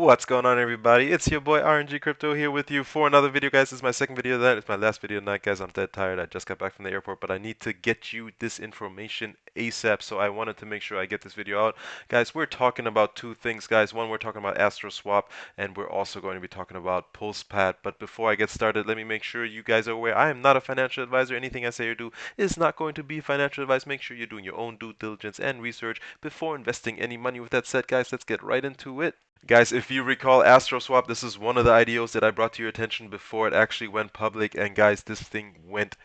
What's going on, everybody? It's your boy RNG Crypto here with you for another video, guys. This is my second video of that. It's my last video tonight, guys. I'm dead tired. I just got back from the airport, but I need to get you this information ASAP, so I wanted to make sure I get this video out. Guys, we're talking about two things, guys. One, we're talking about Astroswap, and we're also going to be talking about Pulsepad. But before I get started, let me make sure you guys are aware I am not a financial advisor. Anything I say or do is not going to be financial advice. Make sure you're doing your own due diligence and research before investing any money. With that said, guys, let's get right into it. Guys, if you recall Astroswap, this is one of the IDOs that I brought to your attention before it actually went public. And guys, this thing went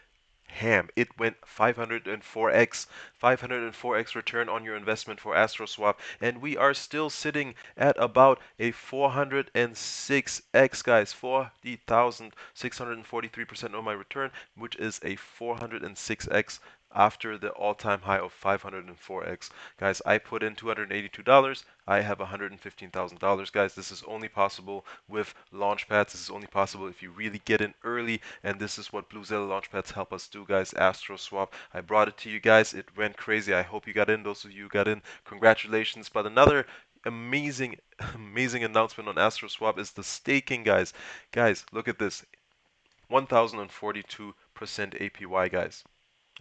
ham. It went 504x, 504x return on your investment for Astroswap. And we are still sitting at about a 406x, guys, 40,643% on my return, which is a 406x after the all-time high of 504x. Guys, I put in $282. I have $115,000, guys. This is only possible with launchpads. This is only possible if you really get in early, and this is what BLueZilla launchpads help us do, guys. Astroswap. I brought it to you guys. It went crazy. I hope you got in. Those of you who got in, congratulations. But another amazing announcement on Astroswap is the staking, guys. Guys, look at this. 1042% APY, guys.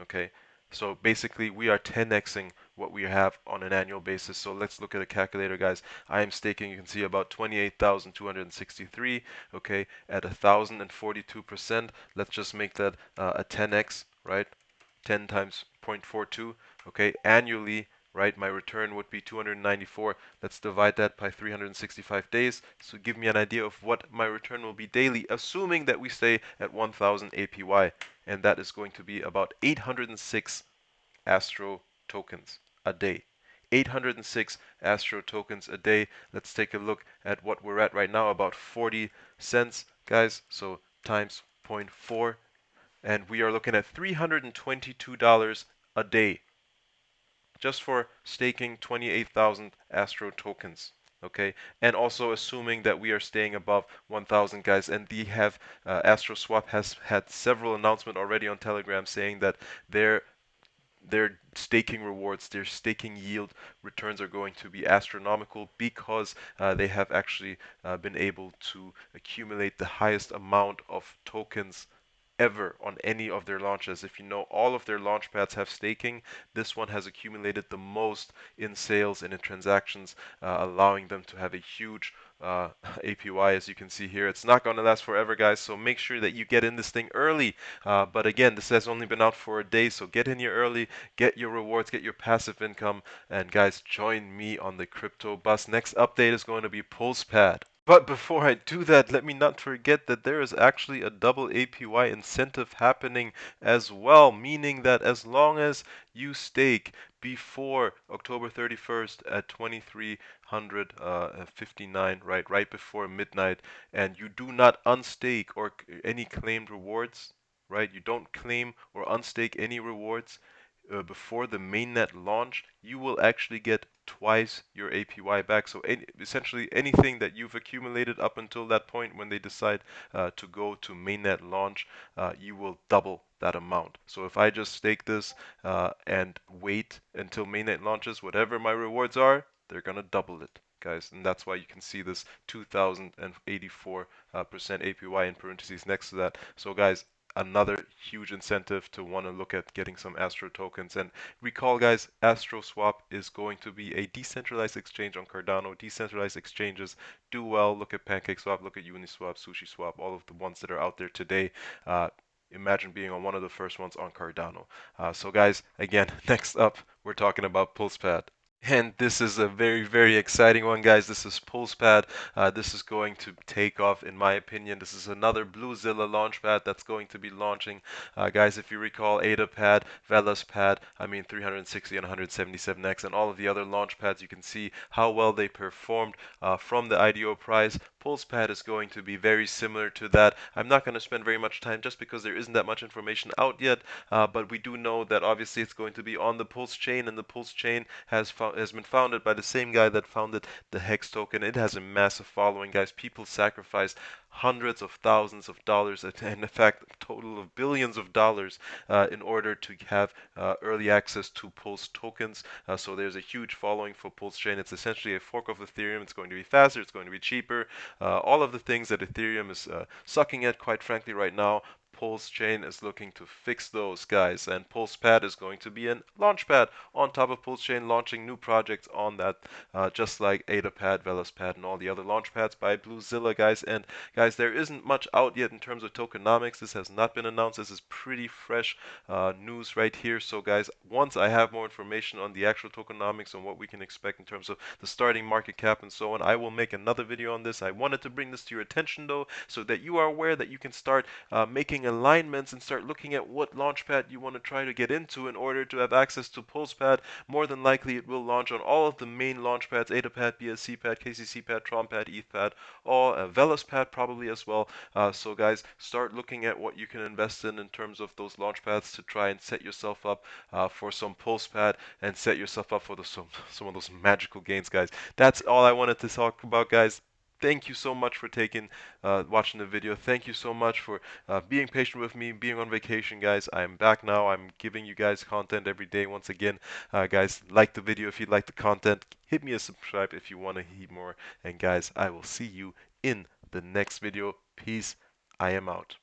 Okay, so basically we are 10xing what we have on an annual basis. So let's look at a calculator, guys. I am staking, you can see, about 28,263, okay, at 1,042%. Let's just make that a 10x, right? 10 times 0.42, okay, annually, right? My return would be 294. Let's divide that by 365 days. So give me an idea of what my return will be daily, assuming that we stay at 1,000 APY. And that is going to be about 806 Astro tokens a day. 806 Astro tokens a day. Let's take a look at what we're at right now, about 40 cents, guys. So times 0.4, and we are looking at $322 a day just for staking 28,000 Astro tokens. Okay, and also assuming that we are staying above 1,000, guys, and Astroswap has had several announcements already on Telegram saying that their staking rewards, their staking yield returns are going to be astronomical because they have actually been able to accumulate the highest amount of tokens ever on any of their launches. If you know, all of their launch pads have staking. This one has accumulated the most in sales and in transactions, allowing them to have a huge APY, as you can see here. It's not going to last forever, guys, so make sure that you get in this thing early. But again, this has only been out for a day, so get in here early, get your rewards, get your passive income, and guys, join me on the crypto bus. Next update is going to be Pulsepad. But before I do that, let me not forget that there is actually a double APY incentive happening as well, meaning that as long as you stake before October 31st at 2359, right before midnight, and you do not unstake or any claimed rewards, right? You don't claim or unstake any rewards before the mainnet launch, you will actually get twice your APY back. So essentially anything that you've accumulated up until that point when they decide to go to mainnet launch, you will double that amount. So if I just stake this and wait until mainnet launches, whatever my rewards are, they're gonna double it, guys, and that's why you can see this 2,084% APY in parentheses next to that. So guys, another huge incentive to want to look at getting some Astro tokens. And recall, guys, Astroswap is going to be a decentralized exchange on Cardano. Decentralized exchanges do well. Look at PancakeSwap, look at Uniswap, SushiSwap, all of the ones that are out there today. Imagine being on one of the first ones on Cardano. So guys, again, next up, we're talking about Pulsepad. And this is a very exciting one, guys. This is Pulsepad. This is going to take off, in my opinion. This is another BLueZilla launchpad that's going to be launching. Guys, if you recall, AdaPad, VelasPad, I mean 360 and 177x, and all of the other launchpads, you can see how well they performed from the IDO price. Pulsepad is going to be very similar to that. I'm not going to spend very much time just because there isn't that much information out yet, but we do know that obviously it's going to be on the Pulse chain, and the Pulse chain has has been founded by the same guy that founded the Hex token. It has a massive following, guys. People sacrifice hundreds of thousands of dollars, and in fact, a total of billions of dollars in order to have early access to Pulse tokens. So there's a huge following for Pulse Chain. It's essentially a fork of Ethereum. It's going to be faster. It's going to be cheaper. All of the things that Ethereum is sucking at, quite frankly, right now. Pulse Chain is looking to fix those, guys, and Pulsepad is going to be an launchpad on top of Pulse Chain, launching new projects on that, just like AdaPad, VeloSpad, and all the other launchpads by BlueZilla, guys. And guys, there isn't much out yet in terms of tokenomics. This has not been announced. This is pretty fresh news right here. So, guys, once I have more information on the actual tokenomics and what we can expect in terms of the starting market cap and so on, I will make another video on this. I wanted to bring this to your attention, though, so that you are aware that you can start making alignments and start looking at what launchpad you want to try to get into in order to have access to Pulsepad. More than likely, it will launch on all of the main launchpads: AdaPad, BSCPad, KCCPad, TronPad, ETHPad, all VeloSpad probably as well. So guys, start looking at what you can invest in terms of those launchpads to try and set yourself up for some Pulsepad and set yourself up for some of those magical gains, guys. That's all I wanted to talk about, guys. Thank you so much for watching the video. Thank you so much for being patient with me, being on vacation, guys. I'm back now. I'm giving you guys content every day. Once again, guys, like the video if you like the content. Hit me a subscribe if you want to hear more. And guys, I will see you in the next video. Peace. I am out.